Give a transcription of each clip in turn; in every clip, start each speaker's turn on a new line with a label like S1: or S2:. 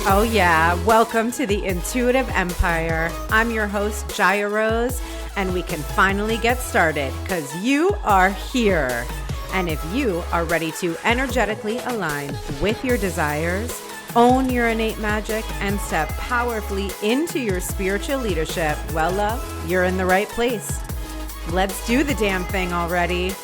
S1: Oh yeah, welcome to the Intuitive Empire. I'm your host, Jaya Rose, and we can finally get started because you are here. And if you are ready to energetically align with your desires, own your innate magic, and step powerfully into your spiritual leadership, well, love, you're in the right place. Let's do the damn thing already.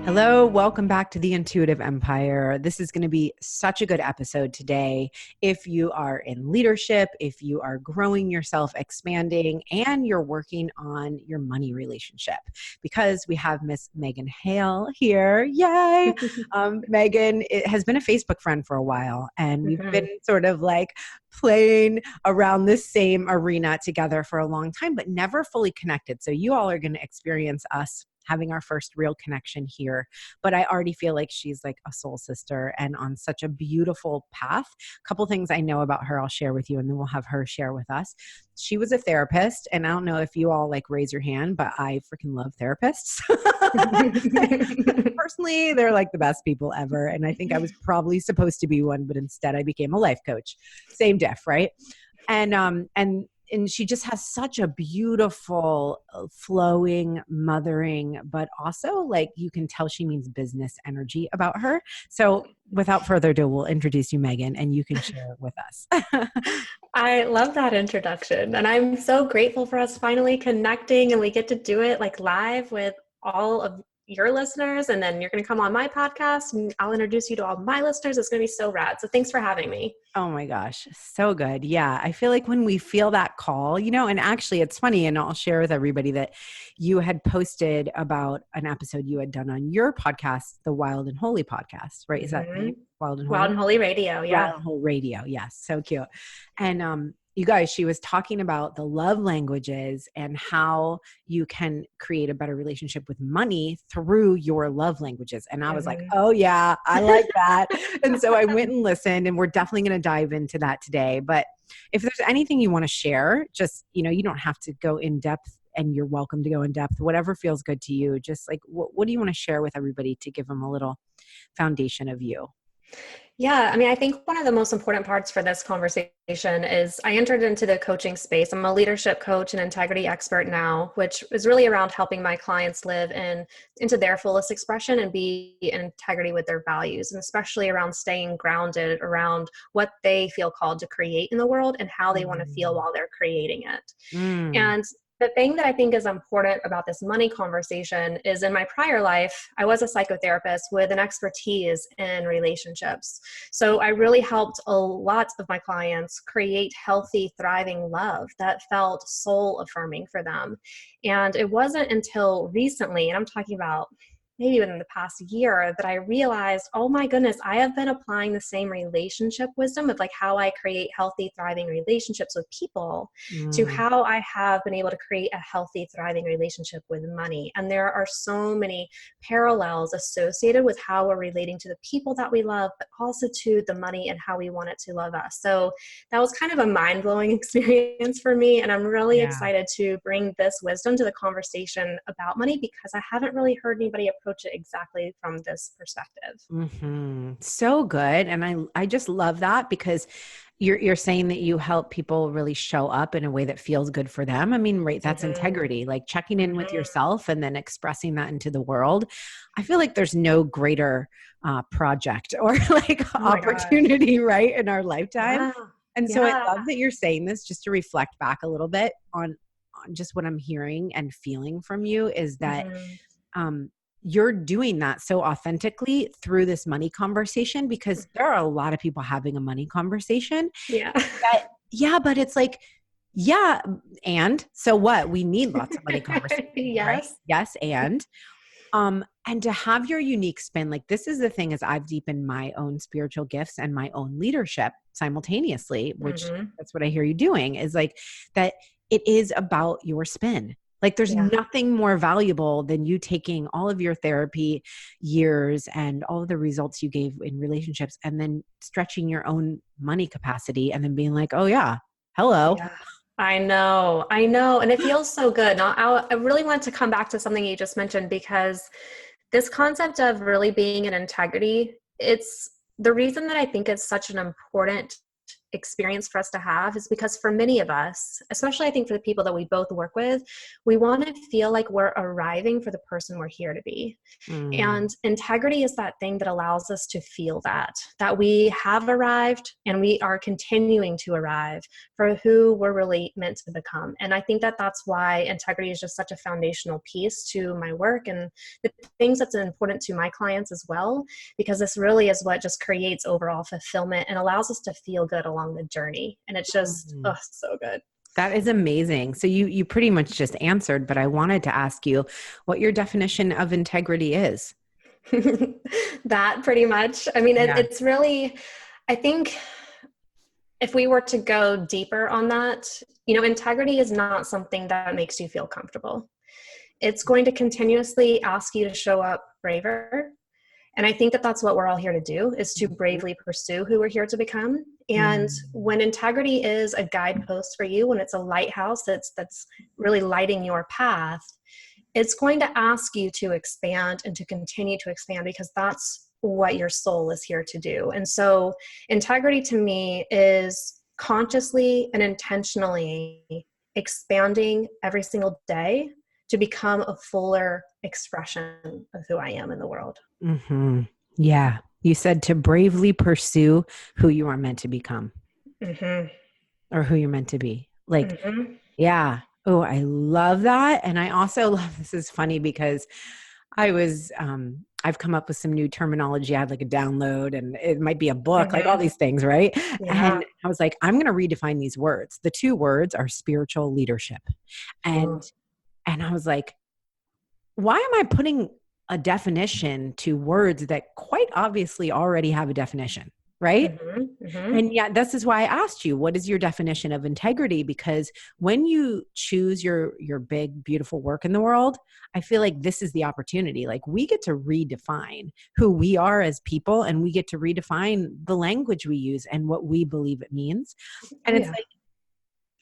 S1: Hello, welcome back to the Intuitive Empire. This is going to be such a good episode today. If you are in leadership, if you are growing yourself, expanding, and you're working on your money relationship, because we have Miss Megan Hale here. Yay! Megan has been a Facebook friend for a while, and we've been sort of like playing around this same arena together for a long time, but never fully connected. So you all are going to experience us having our first real connection here. But I already feel like she's like a soul sister and on such a beautiful path. A couple things I know about her I'll share with you, and then we'll have her share with us. She was a therapist, and I don't know if you all like raise your hand, but I freaking love therapists. Personally, they're like the best people ever. And I think I was probably supposed to be one, but instead I became a life coach. Same diff, right? And she just has such a beautiful, flowing, mothering, but also like you can tell she means business energy about her. So without further ado, we'll introduce you, Megan, and you can share with us.
S2: I love that introduction. And I'm so grateful for us finally connecting, and we get to do it like live with all of your listeners. And then you're going to come on my podcast and I'll introduce you to all my listeners. It's going to be so rad. So thanks for having me.
S1: Oh my gosh. So good. Yeah. I feel like when we feel that call, and actually it's funny, and I'll share with everybody that you had posted about an episode you had done on your podcast, the Wild and Holy podcast, right? Is that name? Wild and Holy?
S2: Wild and Holy Radio. Yeah.
S1: Wild and Holy Radio. Yes. So cute. And, you guys, she was talking about the love languages and how you can create a better relationship with money through your love languages. And I was like, oh yeah, I like that. And so I went and listened, and we're definitely going to dive into that today. But if there's anything you want to share, just, you don't have to go in depth, and you're welcome to go in depth, whatever feels good to you. Just like, what do you want to share with everybody to give them a little foundation of you?
S2: Yeah. I mean, I think one of the most important parts for this conversation is I entered into the coaching space. I'm a leadership coach and integrity expert now, which is really around helping my clients live into their fullest expression and be in integrity with their values, and especially around staying grounded around what they feel called to create in the world and how they want to feel while they're creating it. And the thing that I think is important about this money conversation is, in my prior life, I was a psychotherapist with an expertise in relationships. So I really helped a lot of my clients create healthy, thriving love that felt soul affirming for them. And it wasn't until recently, and I'm talking about maybe within the past year, that I realized, oh my goodness, I have been applying the same relationship wisdom of like how I create healthy, thriving relationships with people to how I have been able to create a healthy, thriving relationship with money. And there are so many parallels associated with how we're relating to the people that we love, but also to the money and how we want it to love us. So that was kind of a mind-blowing experience for me. And I'm really excited to bring this wisdom to the conversation about money, because I haven't really heard anybody approach it exactly from this perspective.
S1: So good. And I just love that, because you're saying that you help people really show up in a way that feels good for them. I mean, right. That's integrity, like checking in with yourself and then expressing that into the world. I feel like there's no greater project or like opportunity, right, in our lifetime.
S2: Yeah.
S1: And so I love that you're saying this, just to reflect back a little bit on just what I'm hearing and feeling from you is that, you're doing that so authentically through this money conversation, because there are a lot of people having a money conversation. But it's like, and so what? We need lots of money conversations. Right? Yes. And to have your unique spin, like this is the thing, is I've deepened my own spiritual gifts and my own leadership simultaneously, which that's what I hear you doing, is like that it is about your spin. Like there's nothing more valuable than you taking all of your therapy years and all of the results you gave in relationships and then stretching your own money capacity and then being like, oh yeah, hello.
S2: Yeah. I know. And it feels so good. Now, I really want to come back to something you just mentioned, because this concept of really being in integrity it's the reason that I think it's such an important experience for us to have is because for many of us, especially I think for the people that we both work with, we want to feel like we're arriving for the person we're here to be.
S1: Mm.
S2: And integrity is that thing that allows us to feel that we have arrived and we are continuing to arrive for who we're really meant to become. And I think that that's why integrity is just such a foundational piece to my work and the things that's important to my clients as well, because this really is what just creates overall fulfillment and allows us to feel good along the journey. And it's just,
S1: Mhm.
S2: oh, so good.
S1: That is amazing. So you pretty much just answered, but I wanted to ask you what your definition of integrity is.
S2: That pretty much. I mean,
S1: Yeah.
S2: it's really, I think if we were to go deeper on that, integrity is not something that makes you feel comfortable. It's going to continuously ask you to show up braver. And I think that that's what we're all here to do, is to
S1: Mhm.
S2: bravely pursue who we're here to become. And
S1: Mm.
S2: when integrity is a guidepost for you, when it's a lighthouse that's really lighting your path, it's going to ask you to expand and to continue to expand because that's what your soul is here to do. And so integrity to me is consciously and intentionally expanding every single day to become a fuller expression of who I am in the world.
S1: Hmm. Yeah. You said to bravely pursue who you are meant to become
S2: Mm-hmm.
S1: or who you're meant to be. Like,
S2: Mm-hmm.
S1: yeah. Oh, I love that. And I also love, this is funny because I've come up with some new terminology. I had like a download and it might be a book, like all
S2: Mm-hmm.
S1: these things, right?
S2: Yeah.
S1: And I was like, I'm going to redefine these words. The two words are spiritual leadership. And,
S2: Oh.
S1: and I was like, why am I putting a definition to words that quite obviously already have a definition? Right.
S2: Mm-hmm. Mm-hmm.
S1: And yeah, this is why I asked you, what is your definition of integrity? Because when you choose your big, beautiful work in the world, I feel like this is the opportunity. Like we get to redefine who we are as people, and we get to redefine the language we use and what we believe it means.
S2: Oh
S1: And it's
S2: yeah.
S1: like,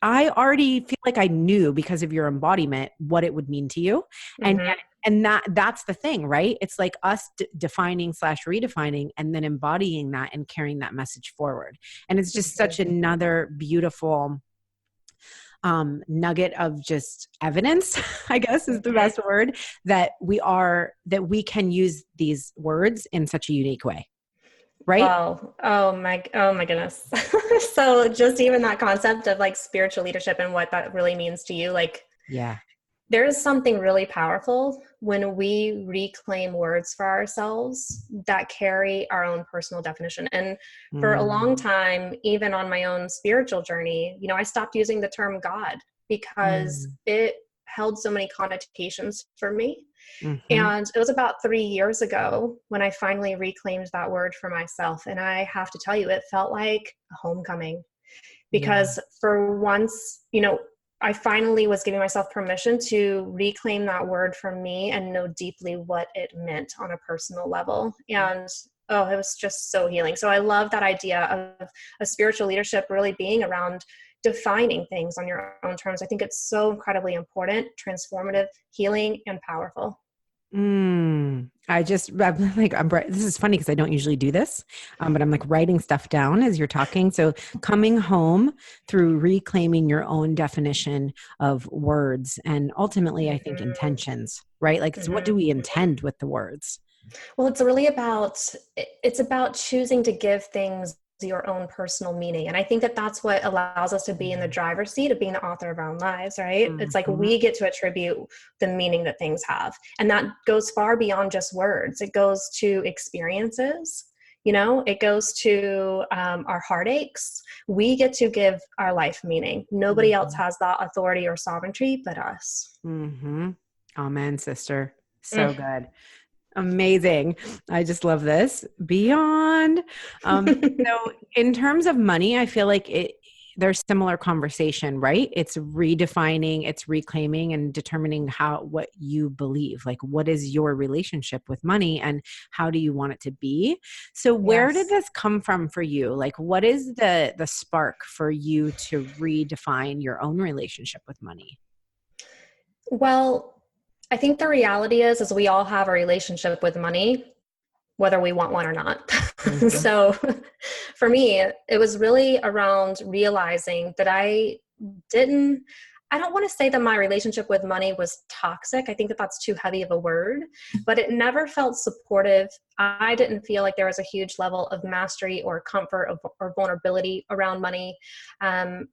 S1: I already feel like I knew because of your embodiment what it would mean to you. And
S2: Mm-hmm.
S1: yet, and that's the thing, right? It's like us defining slash redefining and then embodying that and carrying that message forward. And it's just such
S2: Mm-hmm.
S1: another beautiful nugget of just evidence, I guess is the
S2: Mm-hmm.
S1: best word, that we can use these words in such a unique way. Right?
S2: Wow. Oh my goodness. So just even that concept of like spiritual leadership and what that really means to you, like
S1: Yeah.
S2: there is something really powerful when we reclaim words for ourselves that carry our own personal definition. And for a long
S1: Mm,
S2: time, even on my own spiritual journey, I stopped using the term God because
S1: mm,
S2: it held so many connotations for me.
S1: mm-hmm.
S2: And it was about 3 years ago when I finally reclaimed that word for myself. And I have to tell you, it felt like a homecoming
S1: Yeah.
S2: because for once, I finally was giving myself permission to reclaim that word for me and know deeply what it meant on a personal level. And oh, it was just so healing. So I love that idea of a spiritual leadership really being around defining things on your own terms. I think it's so incredibly important, transformative, healing, and powerful.
S1: I'm like, this is funny because I don't usually do this, but I'm like writing stuff down as you're talking. So coming home through reclaiming your own definition of words and ultimately, I think
S2: Mm-hmm.
S1: intentions, right? Like, it's what do
S2: Mm-hmm.
S1: we intend with the words?
S2: Well, it's about choosing to give things your own personal meaning. And I think that that's what allows us to be in the driver's seat of being the author of our own lives, right? It's like
S1: Mm-hmm.
S2: we get to attribute the meaning that things have. And that goes far beyond just words. It goes to experiences, it goes to our heartaches. We get to give our life meaning. Nobody else
S1: Mm-hmm.
S2: has that authority or sovereignty but us.
S1: Mm-hmm. Amen, sister. So
S2: Mm.
S1: good. Amazing. I just love this. Beyond. So in terms of money, I feel like there's similar conversation, right? It's redefining, it's reclaiming and determining what you believe. Like what is your relationship with money and how do you want it to be? So where did
S2: Yes.
S1: this come from for you? Like what is the spark for you to redefine your own relationship with money?
S2: Well, I think the reality is we all have a relationship with money, whether we want one or not.
S1: Mhm.
S2: So for me, it was really around realizing that I don't want to say that my relationship with money was toxic. I think that that's too heavy of a word, but it never felt supportive. I didn't feel like there was a huge level of mastery or comfort or vulnerability around money. Um,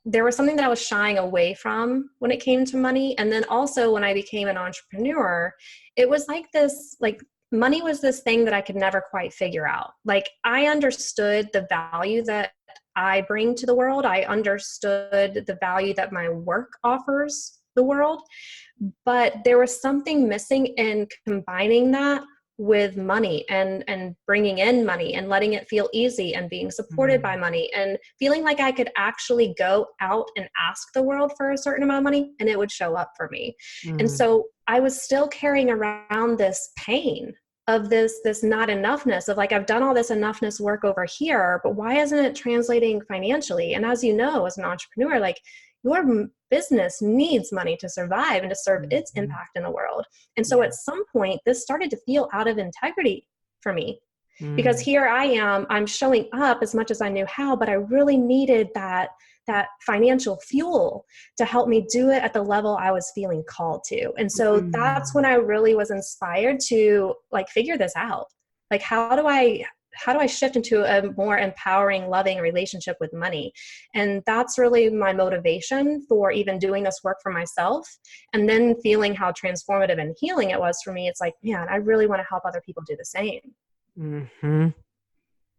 S2: there was something that I was shying away from when it came to money. And then also when I became an entrepreneur, it was like this, like money was this thing that I could never quite figure out. Like I understood the value that I bring to the world. I understood the value that my work offers the world, but there was something missing in combining that with money and bringing in money and letting it feel easy and being supported by
S1: Mm.
S2: money and feeling like I could actually go out and ask the world for a certain amount of money and it would show up for me. And
S1: Mm.
S2: so I was still carrying around this pain of this not enoughness of like, I've done all this enoughness work over here, but why isn't it translating financially? And as you know, as an entrepreneur, like your business needs money to survive and to serve its
S1: Mhm.
S2: impact in the world. And so
S1: Yeah.
S2: at some point, this started to feel out of integrity for me because
S1: Mm.
S2: here I am, I'm showing up as much as I knew how, but I really needed that financial fuel to help me do it at the level I was feeling called to. And so that's when
S1: Mm.
S2: I really was inspired to like figure this out. Like how do I shift into a more empowering, loving relationship with money? And that's really my motivation for even doing this work for myself. And then feeling how transformative and healing it was for me. It's like, man, I really want to help other people do the same.
S1: Mhm.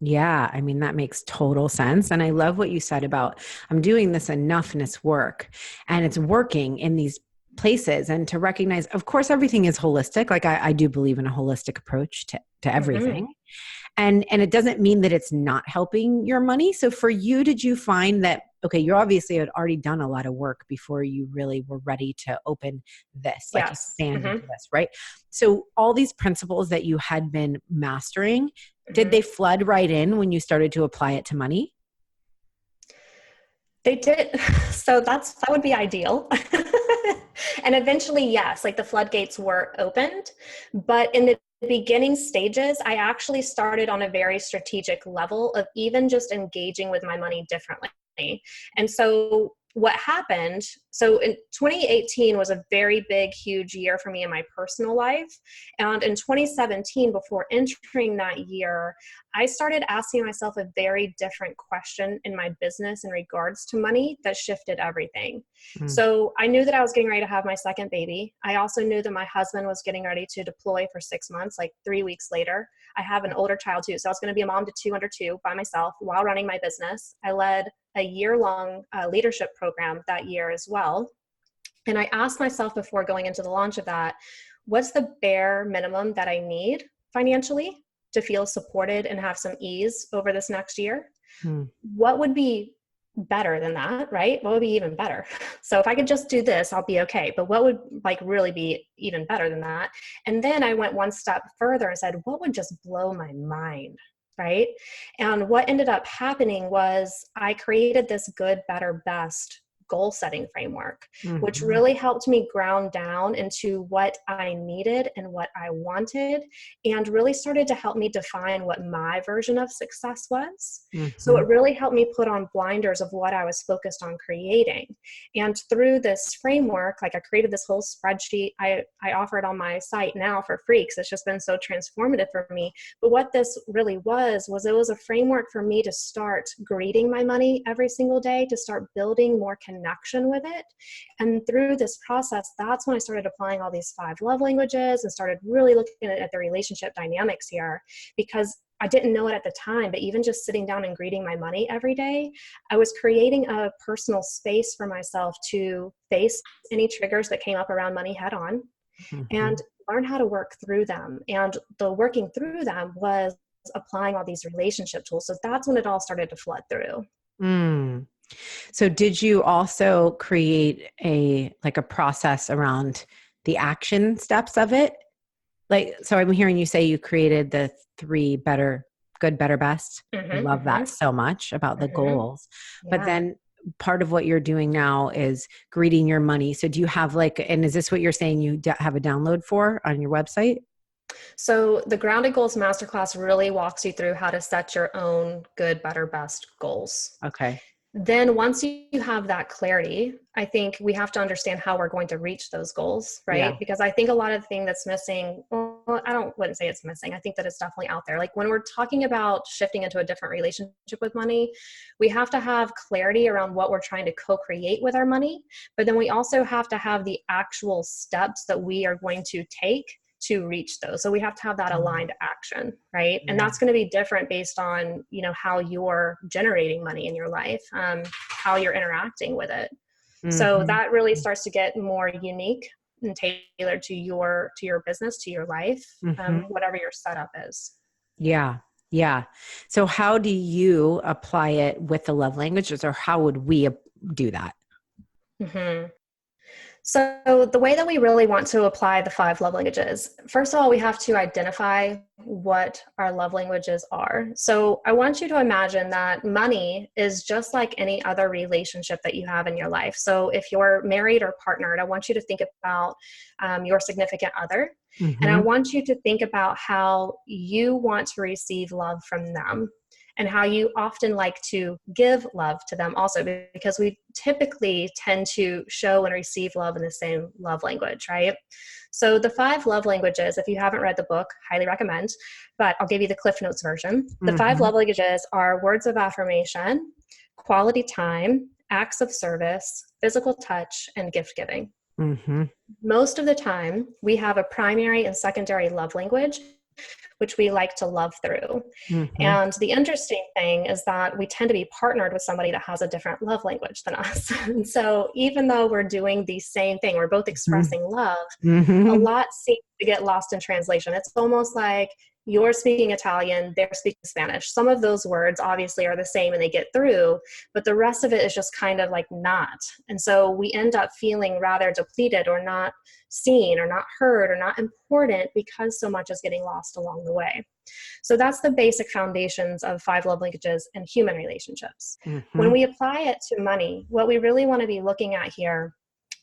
S1: Yeah, I mean, that makes total sense. And I love what you said about I'm doing this enoughness work and it's working in these places, and to recognize, of course, everything is holistic. Like I do believe in a holistic approach to
S2: Mm-hmm.
S1: everything. And it doesn't mean that it's not helping your money. So for you, did you find that, okay, you obviously had already done a lot of work before you really were ready to open this, like
S2: Yes.
S1: expand into
S2: Mm-hmm.
S1: this, right? So all these principles that you had been mastering, did they
S2: Mm-hmm.
S1: flood right in when you started to apply it to money?
S2: They did. So that would be ideal. And eventually, yes, like the floodgates were opened. But in the beginning stages, I actually started on a very strategic level of even just engaging with my money differently. And so what happened, so in 2018 was a very big, huge year for me in my personal life. And in 2017, before entering that year, I started asking myself a very different question in my business in regards to money that shifted everything.
S1: Mm.
S2: So I knew that I was getting ready to have my second baby. I also knew that my husband was getting ready to deploy for 6 months, like 3 weeks later. I have an older child too. So I was going to be a mom to two under two by myself while running my business. I led a year-long leadership program that year as well. And I asked myself before going into the launch of that, what's the bare minimum that I need financially to feel supported and have some ease over this next year?
S1: Mm.
S2: What would be better than that, right? What would be even better? So if I could just do this, I'll be okay. But what would like really be even better than that? And then I went one step further and said, what would just blow my mind? Right. And what ended up happening was I created this good, better, best goal setting framework, which
S1: Mhm.
S2: really helped me ground down into what I needed and what I wanted, and really started to help me define what my version of success was. So it
S1: Mhm.
S2: really helped me put on blinders of what I was focused on creating. And through this framework, like I created this whole spreadsheet. I offer it on my site now for free because it's just been so transformative for me. But what this really was it was a framework for me to start greeting my money every single day, to start building more connection with it. And through this process, that's when I started applying all these 5 love languages and started really looking at the relationship dynamics here, because I didn't know it at the time, but even just sitting down and greeting my money every day, I was creating a personal space for myself to face any triggers that came up around money head on and
S1: Mhm.
S2: learn how to work through them. And the working through them was applying all these relationship tools. So that's when it all started to flood through.
S1: Mm. So did you also create a process around the action steps of it? Like, so I'm hearing you say you created the three good, better, best. I
S2: Mm-hmm,
S1: love that
S2: mm-hmm,
S1: so much about the
S2: mm-hmm.
S1: goals. But
S2: Yeah.
S1: then part of what you're doing now is greeting your money. So do you have and is this what you're saying you have a download for on your website?
S2: So the Grounded Goals Masterclass really walks you through how to set your own good, better, best goals.
S1: Okay.
S2: Then once you have that clarity, I think we have to understand how we're going to reach those goals,
S1: Yeah.
S2: right? Because I think a lot of the thing that's missing, well, wouldn't say it's missing. I think that it's definitely out there. Like when we're talking about shifting into a different relationship with money, we have to have clarity around what we're trying to co-create with our money. But then we also have to have the actual steps that we are going to take to reach those. So we have to have that aligned action, right? And
S1: Yeah.
S2: that's going to be different based on, how you're generating money in your life, how you're interacting with it. So that really starts to get more unique and tailored to your business, to your life, whatever your setup is.
S1: Yeah. Yeah. So how do you apply it with the love languages, or how would we do that?
S2: Mm-hmm. So the way that we really want to apply the 5 love languages, first of all, we have to identify what our love languages are. So I want you to imagine that money is just like any other relationship that you have in your life. So if you're married or partnered, I want you to think about your significant other. And I want you to think about how you want to receive love from them, and how you often like to give love to them also, because we typically tend to show and receive love in the same love language, right? So the 5 love languages, if you haven't read the book, highly recommend, but I'll give you the Cliff Notes version. The 5 love languages are words of affirmation, quality time, acts of service, physical touch, and gift giving. Most of the time, we have a primary and secondary love language, which we like to love through. And the interesting thing is that we tend to be partnered with somebody that has a different love language than us. And so even though we're doing the same thing, we're both expressing love, a lot seems to get lost in translation. It's almost like you're speaking Italian, they're speaking Spanish. Some of those words obviously are the same and they get through, but the rest of it is just kind of like not. And so we end up feeling rather depleted or not seen or not heard or not important because so much is getting lost along the way. So that's the basic foundations of 5 love languages and human relationships. When we apply it to money, what we really want to be looking at here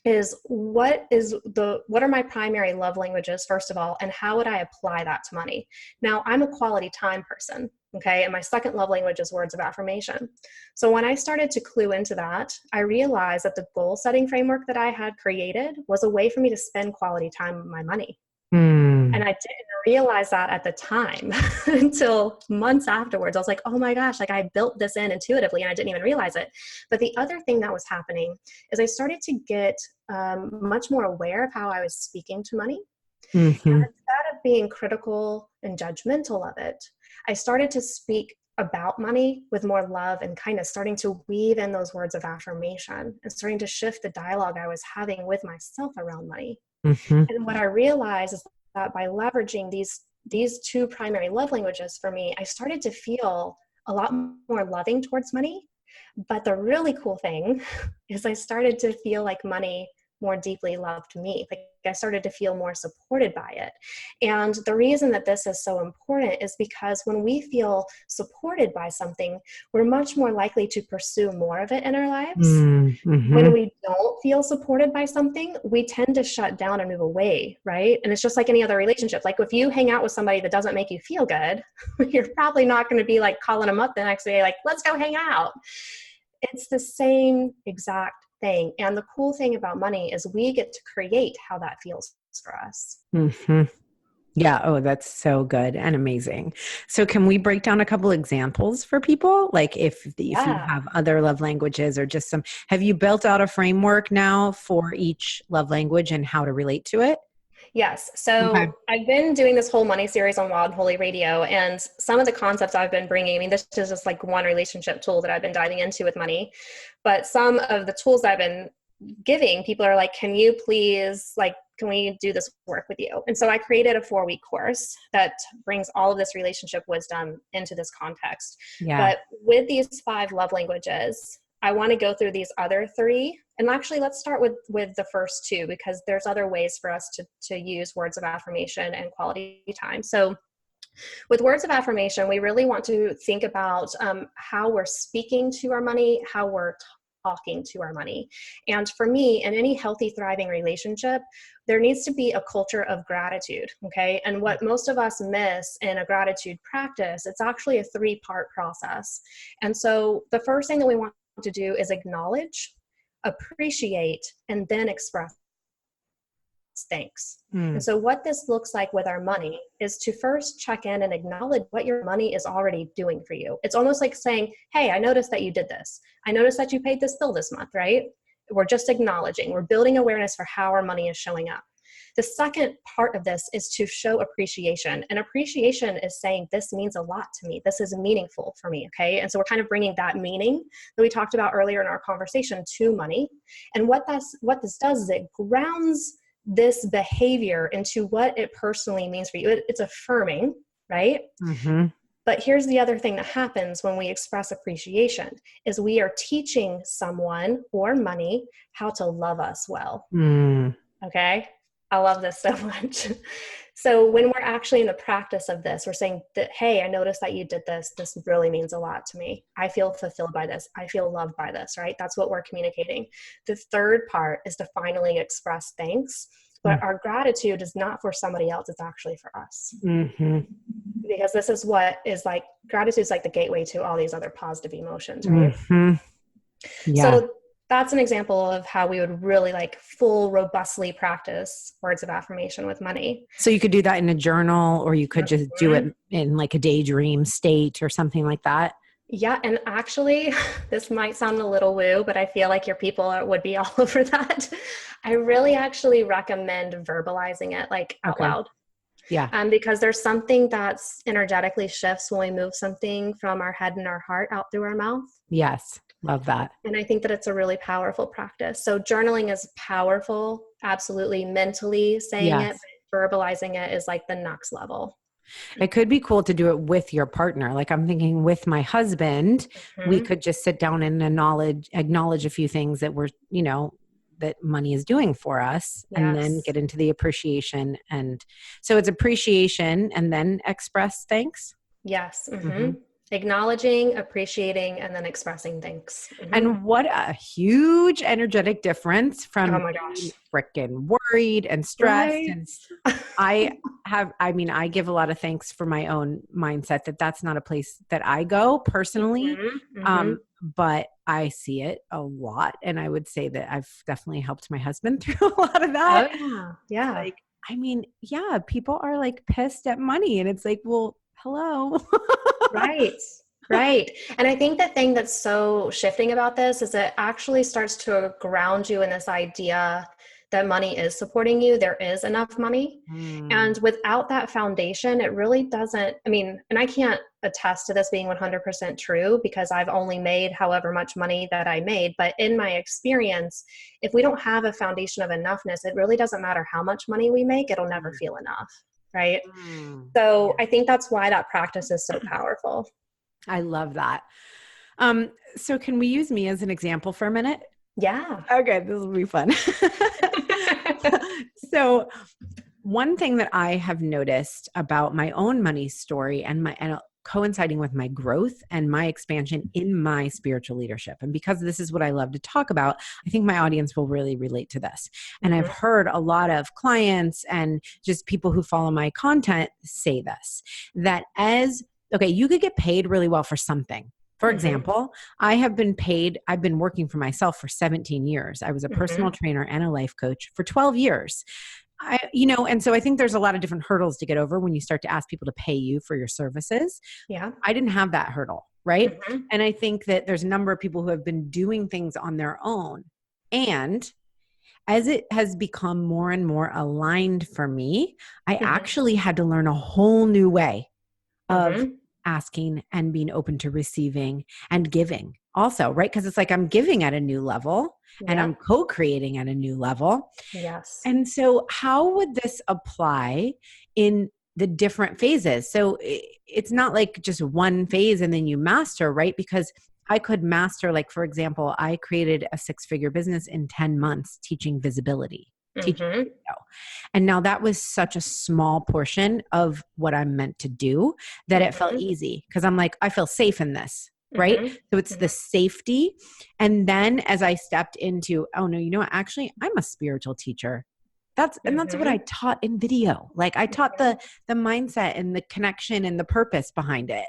S2: is what are my primary love languages, first of all, and how would I apply that to money? Now, I'm a quality time person, okay? And my second love language is words of affirmation. So when I started to clue into that, I realized that the goal setting framework that I had created was a way for me to spend quality time with my money. And I didn't realize that at the time until months afterwards. I was like, oh my gosh, like I built this in intuitively and I didn't even realize it. But the other thing that was happening is I started to get much more aware of how I was speaking to money. And instead of being critical and judgmental of it, I started to speak about money with more love and kind of starting to weave in those words of affirmation and starting to shift the dialogue I was having with myself around money. And what I realized is that by leveraging these 2 primary love languages for me, I started to feel a lot more loving towards money. But the really cool thing is I started to feel like money more deeply loved me. Like I started to feel more supported by it. And the reason that this is so important is because when we feel supported by something, we're much more likely to pursue more of it in our lives. When we don't feel supported by something, we tend to shut down and move away, right? And it's just like any other relationship. Like if you hang out with somebody that doesn't make you feel good, you're probably not going to be like calling them up the next day, like, let's go hang out. It's the same exact thing. And the cool thing about money is we get to create how that feels for us.
S1: Yeah. Oh, that's so good and amazing. So can we break down a couple examples for people? Like if you have other love languages or just have you built out a framework now for each love language and how to relate to it?
S2: Yes. So I've been doing this whole money series on Wild and Holy Radio, and some of the concepts I've been bringing, I mean, this is just like one relationship tool that I've been diving into with money, but some of the tools I've been giving, people are like, can you please, like, can we do this work with you? And so I created a 4-week course that brings all of this relationship wisdom into this context. But with these 5 love languages, I want to go through these other 3. And actually, let's start with the first 2, because there's other ways for us to use words of affirmation and quality time. So with words of affirmation, we really want to think about how we're speaking to our money, how we're talking to our money. And for me, in any healthy, thriving relationship, there needs to be a culture of gratitude. Okay. And what most of us miss in a gratitude practice, it's actually a 3-part process. And so the first thing that we want to do is acknowledge, appreciate, and then express thanks. And so what this looks like with our money is to first check in and acknowledge what your money is already doing for you. It's almost like saying, hey, I noticed that you did this. I noticed that you paid this bill this month, right? We're just acknowledging, we're building awareness for how our money is showing up. The second part of this is to show appreciation. And appreciation is saying, this means a lot to me. This is meaningful for me, okay? And so we're kind of bringing that meaning that we talked about earlier in our conversation to money. And what this does is it grounds this behavior into what it personally means for you. It's affirming, right? Mm-hmm. But here's the other thing that happens when we express appreciation is we are teaching someone or money how to love us well. Okay? I love this so much. So when we're actually in the practice of this, we're saying that, hey, I noticed that you did this. This really means a lot to me. I feel fulfilled by this. I feel loved by this, right? That's what we're communicating. The third part is to finally express thanks. But our gratitude is not for somebody else. It's actually for us. Mm-hmm. Because this is what is like, gratitude is like the gateway to all these other positive emotions, right? Mm-hmm. Yeah. So that's an example of how we would really like full robustly practice words of affirmation with money.
S1: So you could do that in a journal, or you could just do it in like a daydream state or something like that.
S2: Yeah. And actually, this might sound a little woo, but I feel like your people would be all over that. I really actually recommend verbalizing it like out loud. Yeah. Because there's something that's energetically shifts when we move something from our head and our heart out through our mouth.
S1: Yes. Love that.
S2: And I think that it's a really powerful practice. So journaling is powerful. Absolutely. Mentally saying it, verbalizing it is like the next level.
S1: It could be cool to do it with your partner. Like I'm thinking with my husband, we could just sit down and acknowledge a few things that we're, that money is doing for us, and then get into the appreciation. And so it's appreciation and then express thanks.
S2: Yes. Mm-hmm. Acknowledging, appreciating, and then expressing thanks. Mm-hmm.
S1: And what a huge energetic difference from
S2: oh my gosh,
S1: freaking worried and stressed. Right? And I give a lot of thanks for my own mindset that's not a place that I go personally. Mm-hmm. Mm-hmm. But I see it a lot. And I would say that I've definitely helped my husband through a lot of that.
S2: Oh yeah.
S1: Yeah. People are like pissed at money, and it's like, well, hello.
S2: Right. Right. And I think the thing that's so shifting about this is it actually starts to ground you in this idea that money is supporting you. There is enough money. And without that foundation, it really doesn't, and I can't attest to this being 100% true because I've only made however much money that I made. But in my experience, if we don't have a foundation of enoughness, it really doesn't matter how much money we make, it'll never feel enough. Right. So I think that's why that practice is so powerful.
S1: I love that. So can we use me as an example for a minute?
S2: Yeah.
S1: Okay. This will be fun. So one thing that I have noticed about my own money story and coinciding with my growth and my expansion in my spiritual leadership. And because this is what I love to talk about, I think my audience will really relate to this. And I've heard a lot of clients and just people who follow my content say this, that you could get paid really well for something. For example, I've been working for myself for 17 years. I was a personal trainer and a life coach for 12 years. And so I think there's a lot of different hurdles to get over when you start to ask people to pay you for your services. Yeah. I didn't have that hurdle. Right. And I think that there's a number of people who have been doing things on their own. And as it has become more and more aligned for me, I actually had to learn a whole new way of asking and being open to receiving and giving also, right? Because it's like I'm giving at a new level and I'm co-creating at a new level.
S2: Yes.
S1: And so how would this apply in the different phases? So it's not like just one phase and then you master, right? Because I could master, like, for example, I created a 6-figure business in 10 months teaching visibility. And now that was such a small portion of what I'm meant to do that it felt easy because I'm like, I feel safe in this. right?
S2: Mm-hmm.
S1: So it's the safety. And then as I stepped into, oh no, you know what? Actually, I'm a spiritual teacher. That's what I taught in video. Like I taught the mindset and the connection and the purpose behind it.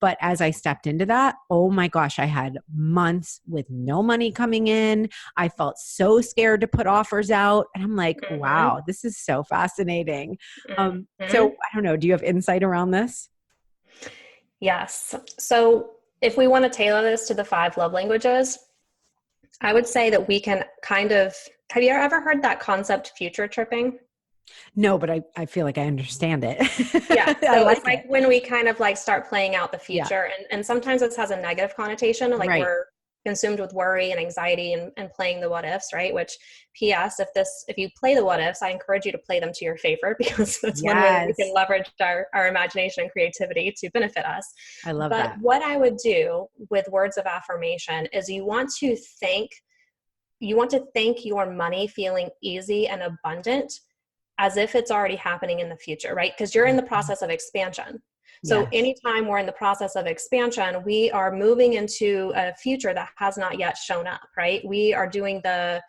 S1: But as I stepped into that, oh my gosh, I had months with no money coming in. I felt so scared to put offers out. And I'm like, wow, this is so fascinating. So I don't know, do you have insight around this?
S2: Yes. So if we want to tailor this to the 5 love languages, I would say that we can kind of, have you ever heard that concept future tripping?
S1: No, but I feel like I understand it.
S2: Yeah.
S1: I
S2: So
S1: like
S2: it's like
S1: it.
S2: when we kind of like start playing out the
S1: Yeah.
S2: future, and sometimes this has a negative connotation, like
S1: Right.
S2: we're consumed with worry and anxiety and playing the what ifs, right? Which PS, if you play the what ifs, I encourage you to play them to your favor, because that's one way that we can
S1: Yes.
S2: leverage our imagination and creativity to benefit us.
S1: I love
S2: But
S1: that.
S2: what I would do with words of affirmation is you want to thank your money feeling easy and abundant as if it's already happening in the future, right? Because you're in the process of expansion. So
S1: Yes.
S2: anytime we're in the process of expansion, we are moving into a future that has not yet shown up, right? We are doing the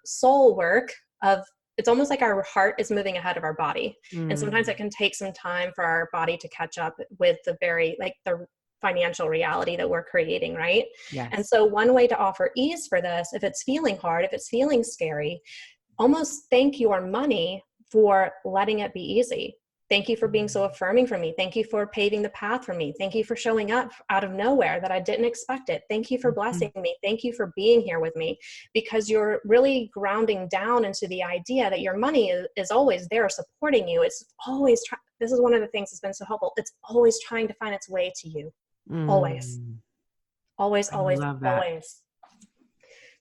S2: soul work of, it's almost like our heart is moving ahead of our body. And sometimes it can take some time for our body to catch up with the financial reality that we're creating, right? And
S1: Yes.
S2: so one way to offer ease for this, if it's feeling hard, if it's feeling scary, almost thank your money for letting it be easy. Thank you for being so affirming for me. Thank you for paving the path for me. Thank you for showing up out of nowhere that I didn't expect it. Thank you for blessing me. Thank you for being here with me, because you're really grounding down into the idea that your money is always there supporting you. It's always this is one of the things that's been so helpful. It's always trying to find its way to you. Always, always,
S1: I
S2: always,
S1: love that.
S2: always.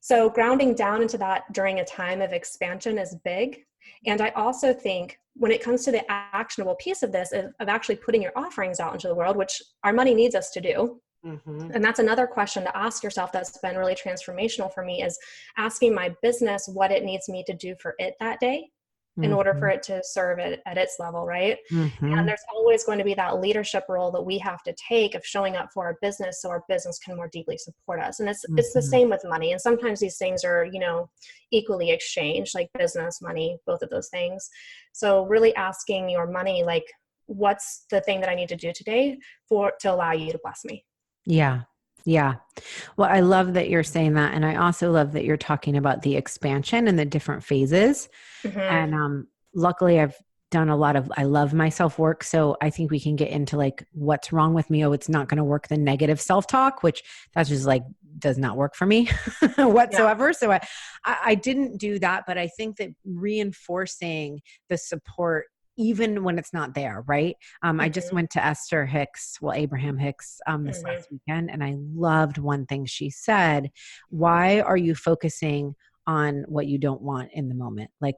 S2: So grounding down into that during a time of expansion is big. And I also think when it comes to the actionable piece of this, of actually putting your offerings out into the world, which our money needs us to do. And that's another question to ask yourself that's been really transformational for me, is asking my business what it needs me to do for it that day in order for it to serve it at its level, right? And there's always going to be that leadership role that we have to take of showing up for our business so our business can more deeply support us. And it's the same with money. And sometimes these things are, equally exchanged, like business, money, both of those things. So really asking your money, like, what's the thing that I need to do today to allow you to bless me?
S1: Yeah. Yeah. Well, I love that you're saying that. And I also love that you're talking about the expansion and the different phases. And luckily I've done a lot of, I love myself work. So I think we can get into like, what's wrong with me? Oh, it's not going to work. The negative self-talk, which that's just like, does not work for me whatsoever.
S2: Yeah.
S1: So I didn't do that, but I think that reinforcing the support, even when it's not there, right? I just went to Abraham Hicks, this last weekend, and I loved one thing she said. Why are you focusing on what you don't want in the moment? Like,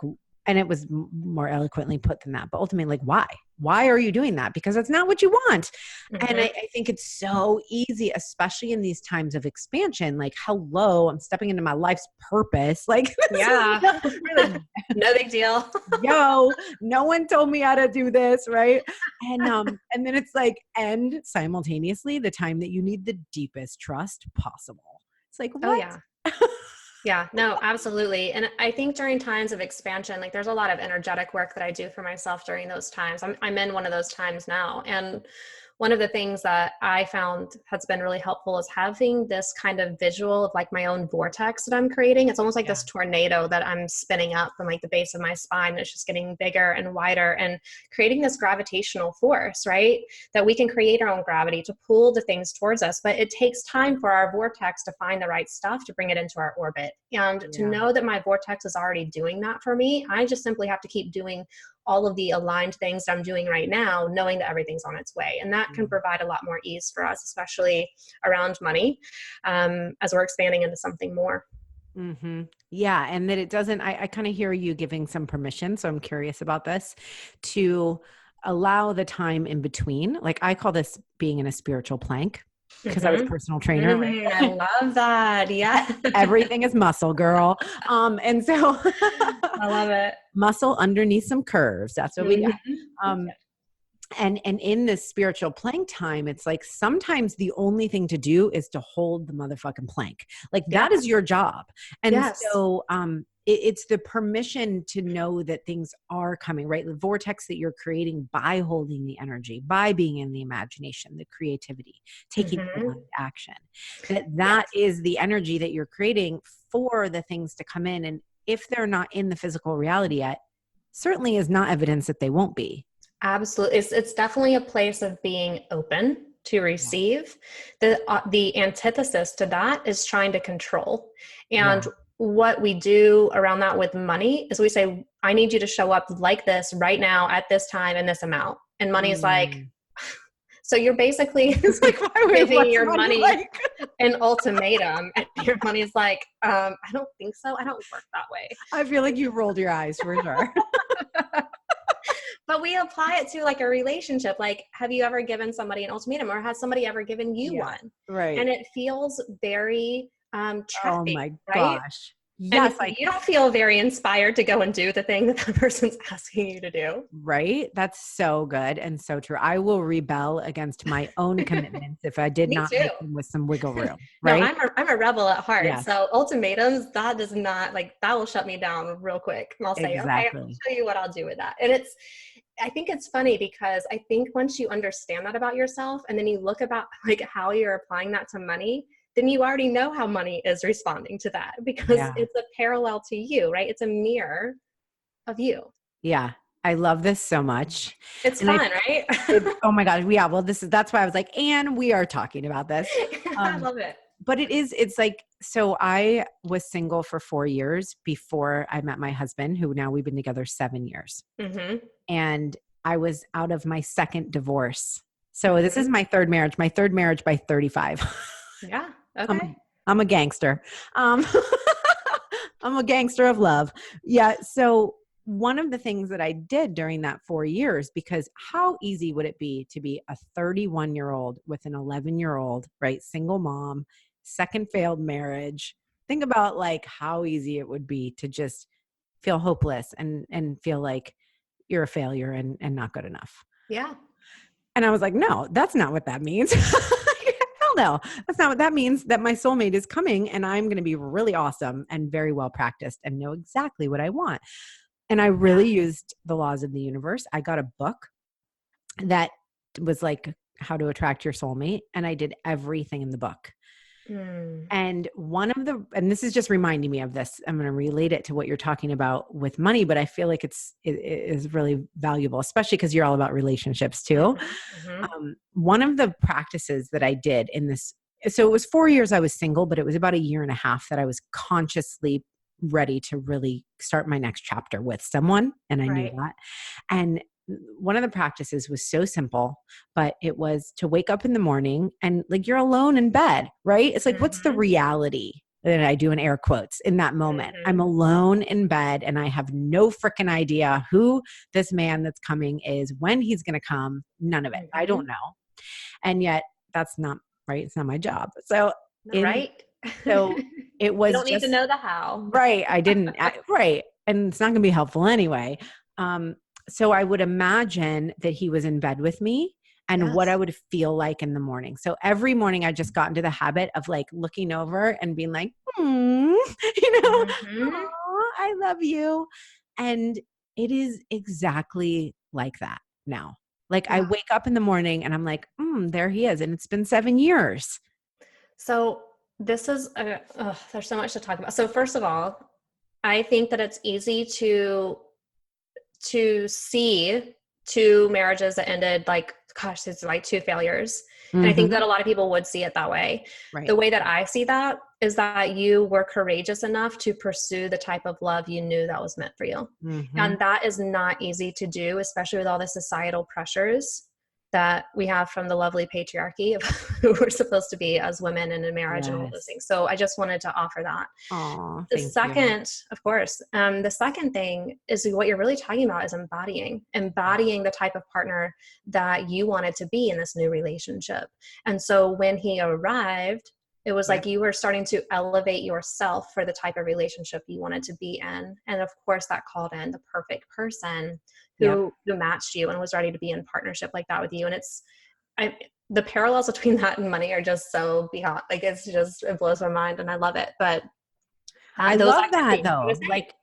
S1: and it was more eloquently put than that, but ultimately, like, why are you doing that? Because that's not what you want. And I think it's so easy, especially in these times of expansion, like, hello, I'm stepping into my life's purpose. Like,
S2: Yeah.
S1: really,
S2: No big deal.
S1: yo, no one told me how to do this, right? And then it's like, and simultaneously the time that you need the deepest trust possible. It's like,
S2: Oh
S1: what?
S2: yeah. Yeah, no, absolutely. And I think during times of expansion, like there's a lot of energetic work that I do for myself during those times. I'm in one of those times now. And one of the things that I found has been really helpful is having this kind of visual of like my own vortex that I'm creating. It's almost like this tornado that I'm spinning up from like the base of my spine. It's just getting bigger and wider and creating this gravitational force, right? That we can create our own gravity to pull the things towards us. But it takes time for our vortex to find the right stuff to bring it into our orbit. And to know that my vortex is already doing that for me, I just simply have to keep doing all of the aligned things that I'm doing right now, knowing that everything's on its way. And that can provide a lot more ease for us, especially around money, as we're expanding into something more.
S1: Yeah. And that it doesn't, I kind of hear you giving some permission. So I'm curious about this, to allow the time in between. Like, I call this being in a spiritual plank, because I was a personal trainer, right?
S2: I love that. Yeah.
S1: Everything is muscle, girl. And so
S2: I love it.
S1: muscle underneath some curves. That's what we got. And in this spiritual plank time, it's like sometimes the only thing to do is to hold the motherfucking plank. Like
S2: Yeah.
S1: that is your job. And
S2: Yes.
S1: so it's the permission to know that things are coming, right? The vortex that you're creating by holding the energy, by being in the imagination, the creativity, taking aligned action. That
S2: Yes.
S1: is the energy that you're creating for the things to come in. And if they're not in the physical reality yet, certainly is not evidence that they won't be.
S2: Absolutely. It's definitely a place of being open to
S1: Yeah.
S2: receive. The antithesis to that is trying to control.
S1: Yeah.
S2: And what we do around that with money is we say, I need you to show up like this right now at this time and this amount. And money is like,
S1: Mm.
S2: so you're basically
S1: It's like,
S2: giving
S1: what's
S2: your
S1: money
S2: money
S1: like?
S2: an ultimatum, and your money's like, I don't think so. I don't work that way.
S1: I feel like you rolled your eyes for sure.
S2: But we apply it to like a relationship. Like, have you ever given somebody an ultimatum, or has somebody ever given you
S1: Yeah,
S2: one?
S1: right.
S2: And it feels very
S1: Oh
S2: trapping,
S1: my
S2: right?
S1: gosh.
S2: And
S1: Yes, like
S2: you don't feel very inspired to go and do the thing that the person's asking you to do.
S1: right. That's so good and so true. I will rebel against my own commitments if I did
S2: Me
S1: not
S2: too.
S1: make them with some wiggle room,
S2: No,
S1: right?
S2: I'm a rebel at heart.
S1: Yes,
S2: So ultimatums, that does not, like, that will shut me down real quick. And I'll say, okay, I'll
S1: exactly.
S2: show you what I'll do with that. And I think it's funny because I think once you understand that about yourself, and then you look about like how you're applying that to money, then you already know how money is responding to that, because
S1: Yeah.
S2: it's a parallel to you, right? It's a mirror of you.
S1: Yeah. I love this so much.
S2: It's
S1: And
S2: fun, right?
S1: oh my gosh. Yeah. Well, that's why I was like, and we are talking about this.
S2: I
S1: Um,
S2: love it.
S1: but it's like, so I was single for 4 years before I met my husband, who now we've been together 7 years.
S2: Mm-hmm.
S1: And I was out of my second divorce. So this is
S2: Mm-hmm.
S1: my third marriage by 35.
S2: Yeah.
S1: I'm,
S2: Okay.
S1: I'm a gangster. Um, I'm a gangster of love. Yeah. So one of the things that I did during that 4 years, because how easy would it be to be a 31-year-old with an 11-year-old, right? Single mom, second failed marriage. Think about like how easy it would be to just feel hopeless and feel like you're a failure and not good enough.
S2: Yeah.
S1: And I was like, no, that's not what that means. Hell no. That's not what that means. That my soulmate is coming and I'm going to be really awesome and very well practiced and know exactly what I want. And I really used the laws of the universe. I got a book that was like how to attract your soulmate. And I did everything in the book.
S2: Mm.
S1: And and this is just reminding me of this. I'm going to relate it to what you're talking about with money, but I feel like it is really valuable, especially because you're all about relationships too.
S2: Mm-hmm. Mm-hmm.
S1: One of the practices that I did in this, so it was 4 years I was single, but it was about a year and a half that I was consciously ready to really start my next chapter with someone. And I knew
S2: Right.
S1: that. And one of the practices was so simple, but it was to wake up in the morning and like you're alone in bed, right? It's like, what's the
S2: Mm-hmm.
S1: reality? And I do in air quotes in that moment. I'm
S2: Mm-hmm.
S1: alone in bed and I have no freaking idea who this man that's coming is, when he's going to come, none of it. I
S2: Mm-hmm.
S1: don't know. And yet that's not right. It's not my job. So in,
S2: Right.
S1: so it
S2: You
S1: was
S2: don't need to
S1: just
S2: know the how.
S1: right. Right. And it's not going to be helpful anyway. So I would imagine that he was in bed with me and what I
S2: Yes.
S1: would feel like in the morning. So every morning I just got into the habit of like looking over and being like,
S2: Mm-hmm.
S1: "Aw, I love you." And it is exactly like that now. Like I
S2: Yeah.
S1: wake up in the morning and I'm like, there he is. And it's been 7 years.
S2: So this is there's so much to talk about. So first of all, I think that it's easy to see two marriages that ended like, gosh, it's like two failures. And I think
S1: Mm-hmm.
S2: that a lot of people would see it that way. The
S1: Right.
S2: way that I see that is that you were courageous enough to pursue the type of love you knew that was meant for you.
S1: Mm-hmm.
S2: And that is not easy to do, especially with all the societal pressures that we have from the lovely patriarchy of who we're supposed to be as women in a marriage and all those
S1: Yes.
S2: things. So I just wanted to offer that.
S1: Oh,
S2: The
S1: thank you.
S2: second, of course, the second thing is what you're really talking about is embodying the type of partner that you wanted to be in this new relationship. And so when he arrived, It was like you were starting to elevate yourself for the type of relationship you wanted to be in. And of course that called in the perfect person who matched you and was ready to be in partnership like that with you. And the parallels between that and money are just so beyond, like, it blows my mind and I love it. But
S1: I
S2: those
S1: love that
S2: activities,
S1: though. Like,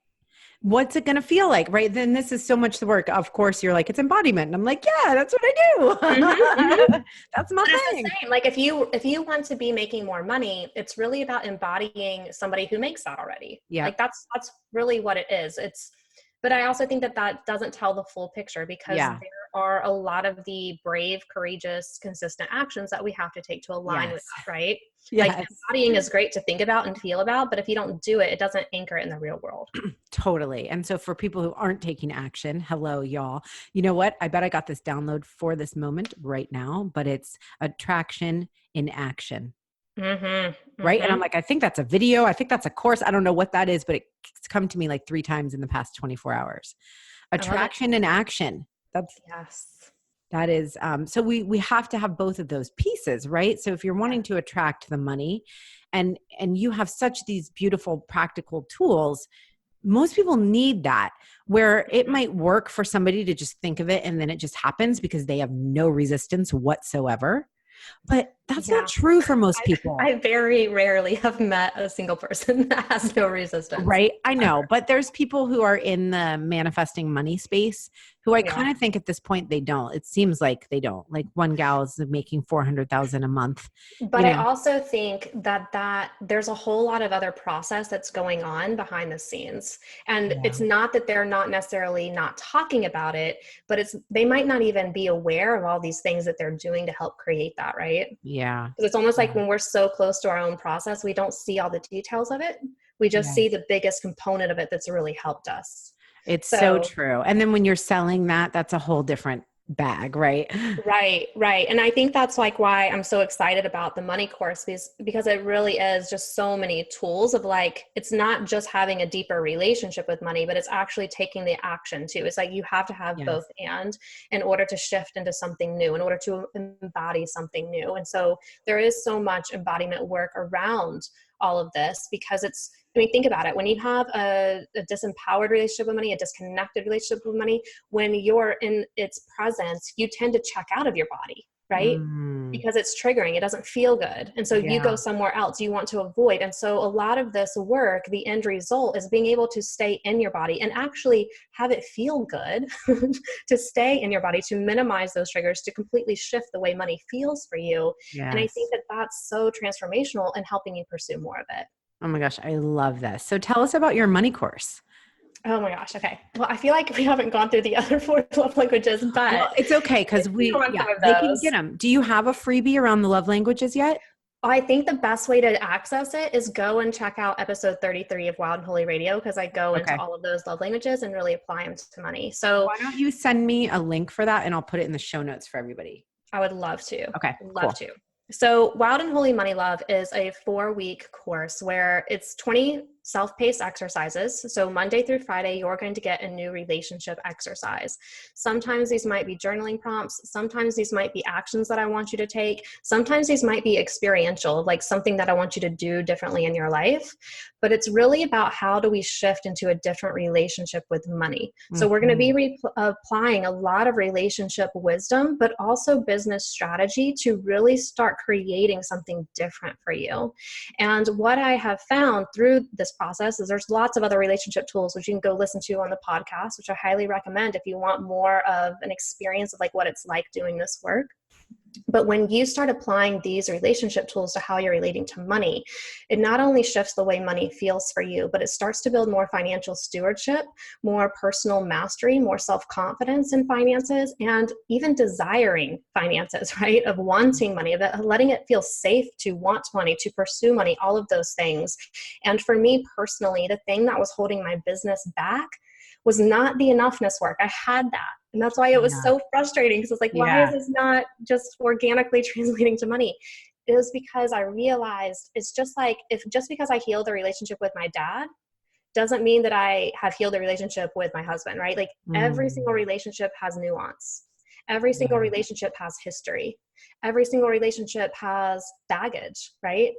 S1: what's it going to feel like? Right. Then this is so much the work. Of course you're like, it's embodiment. And I'm like, yeah, that's what I do. That's my thing.
S2: The same. Like if you want to be making more money, it's really about embodying somebody who makes that already.
S1: Yeah.
S2: Like that's really what it is. But I also think that doesn't tell the full picture because there are a lot of the brave, courageous, consistent actions that we have to take to align with that, right?
S1: Yes.
S2: Like embodying is great to think about and feel about, but if you don't do it, it doesn't anchor it in the real world.
S1: Totally. And so for people who aren't taking action, hello, y'all. You know what? I bet I got this download for this moment right now, but it's attraction in action. Right. And I'm like, I think that's a video. I think that's a course. I don't know what that is, but it's come to me like 3 times in the past 24 hours. Attraction and action. That is, so we have to have both of those pieces, right? So if you're wanting to attract the money and you have such these beautiful practical tools, most people need that, where it might work for somebody to just think of it and then it just happens because they have no resistance whatsoever. But that's not true for most people.
S2: I very rarely have met a single person that has no resistance.
S1: Right. I know. But there's people who are in the manifesting money space who I kind of think at this point they don't. It seems like they don't. Like one gal is making $400,000 a month.
S2: But I also think that there's a whole lot of other process that's going on behind the scenes. And it's not that they're not necessarily not talking about it, but they might not even be aware of all these things that they're doing to help create that, right?
S1: Yeah.
S2: Because it's almost like when we're so close to our own process, we don't see all the details of it. We just see the biggest component of it that's really helped us.
S1: It's so true. And then when you're selling that's a whole different bag, right?
S2: Right. And I think that's like why I'm so excited about the money course because it really is just so many tools of like, it's not just having a deeper relationship with money, but it's actually taking the action too. It's like you have to have both and in order to shift into something new, in order to embody something new. And so there is so much embodiment work around all of this because think about it. When you have a disempowered relationship with money, a disconnected relationship with money, when you're in its presence, you tend to check out of your body, right? Because it's triggering. It doesn't feel good. And so you go somewhere else you want to avoid. And so a lot of this work, the end result is being able to stay in your body and actually have it feel good to stay in your body, to minimize those triggers, to completely shift the way money feels for you. And I think that's so transformational in helping you pursue more of it.
S1: Oh my gosh, I love this. So tell us about your money course.
S2: Oh my gosh. Okay. Well, I feel like we haven't gone through the other 4 love languages, but
S1: it's okay because they can get them. Do you have a freebie around the love languages yet?
S2: I think the best way to access it is go and check out episode 33 of Wild and Holy Radio because I go into all of those love languages and really apply them to money. So
S1: why don't you send me a link for that and I'll put it in the show notes for everybody.
S2: I would love to.
S1: Okay.
S2: Love to. So Wild and Holy Money Love is a 4-week course where it's 20 self-paced exercises. So Monday through Friday, you're going to get a new relationship exercise. Sometimes these might be journaling prompts. Sometimes these might be actions that I want you to take. Sometimes these might be experiential, like something that I want you to do differently in your life. But it's really about how do we shift into a different relationship with money. So we're going to be applying a lot of relationship wisdom, but also business strategy to really start creating something different for you. And what I have found through this process is there's lots of other relationship tools which you can go listen to on the podcast, which I highly recommend if you want more of an experience of like what it's like doing this work. But when you start applying these relationship tools to how you're relating to money, it not only shifts the way money feels for you, but it starts to build more financial stewardship, more personal mastery, more self-confidence in finances, and even desiring finances, right? Of wanting money, of letting it feel safe to want money, to pursue money, all of those things. And for me personally, the thing that was holding my business back was not the enoughness work. I had that. And that's why it was so frustrating because it's like, why is this not just organically translating to money? It was because I realized it's just like, just because I healed the relationship with my dad doesn't mean that I have healed the relationship with my husband, right? Like every single relationship has nuance. Every single relationship has history. Every single relationship has baggage, right?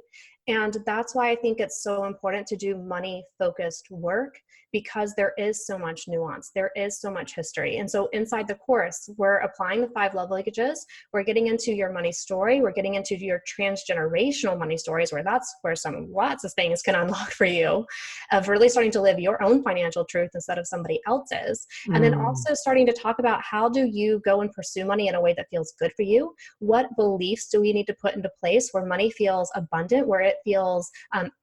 S2: And that's why I think it's so important to do money focused work, because there is so much nuance. There is so much history. And so inside the course, we're applying the 5 love languages. We're getting into your money story. We're getting into your transgenerational money stories, where that's where lots of things can unlock for you, of really starting to live your own financial truth instead of somebody else's. And then also starting to talk about, how do you go and pursue money in a way that feels good for you? What beliefs do we need to put into place where money feels abundant, where it feels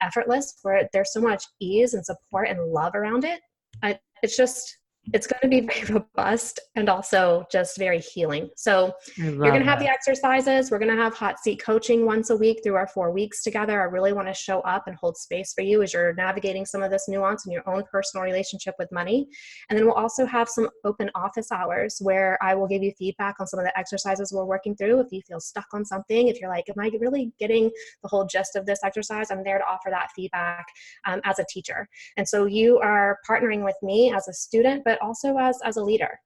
S2: effortless, where there's so much ease and support and love around it? It's going to be very robust and also just very healing. So you're going to have the exercises. We're going to have hot seat coaching once a week through our 4 weeks together. I really want to show up and hold space for you as you're navigating some of this nuance in your own personal relationship with money. And then we'll also have some open office hours where I will give you feedback on some of the exercises we're working through. If you feel stuck on something, if you're like, am I really getting the whole gist of this exercise? I'm there to offer that feedback as a teacher. And so you are partnering with me as a student, but also as a leader,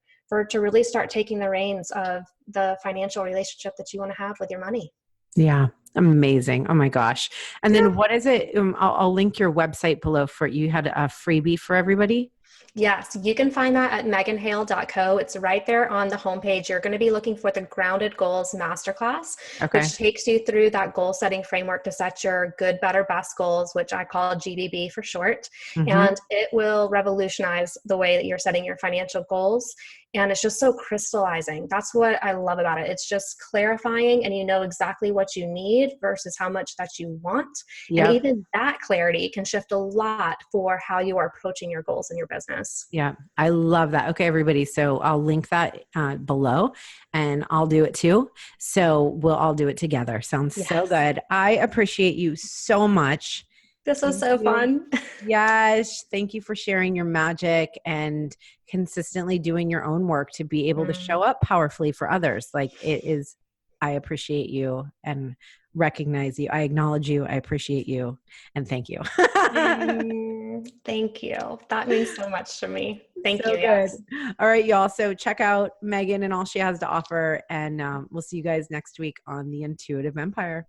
S2: to really start taking the reins of the financial relationship that you want to have with your money.
S1: Yeah. Amazing. Oh my gosh. And then what is it? I'll link your website below. You had a freebie for everybody.
S2: Yes, you can find that at meganhale.co. It's right there on the homepage. You're going to be looking for the Grounded Goals Masterclass, which takes you through that goal setting framework to set your good, better, best goals, which I call GBB for short. And it will revolutionize the way that you're setting your financial goals. And it's just so crystallizing. That's what I love about it. It's just clarifying, and you know exactly what you need versus how much that you want. And even that clarity can shift a lot for how you are approaching your goals in your business.
S1: Yeah, I love that. Okay, everybody. So I'll link that below, and I'll do it too. So we'll all do it together. Sounds so good. I appreciate you so much.
S2: This was so fun.
S1: Yes. Thank you for sharing your magic and consistently doing your own work to be able to show up powerfully for others. Like, it is, I appreciate you and recognize you. I acknowledge you. I appreciate you. And thank you.
S2: Thank you. That means so much to me. Thank you.
S1: Good. Yes. All right, y'all. So check out Megan and all she has to offer. And we'll see you guys next week on the Intuitive Empire.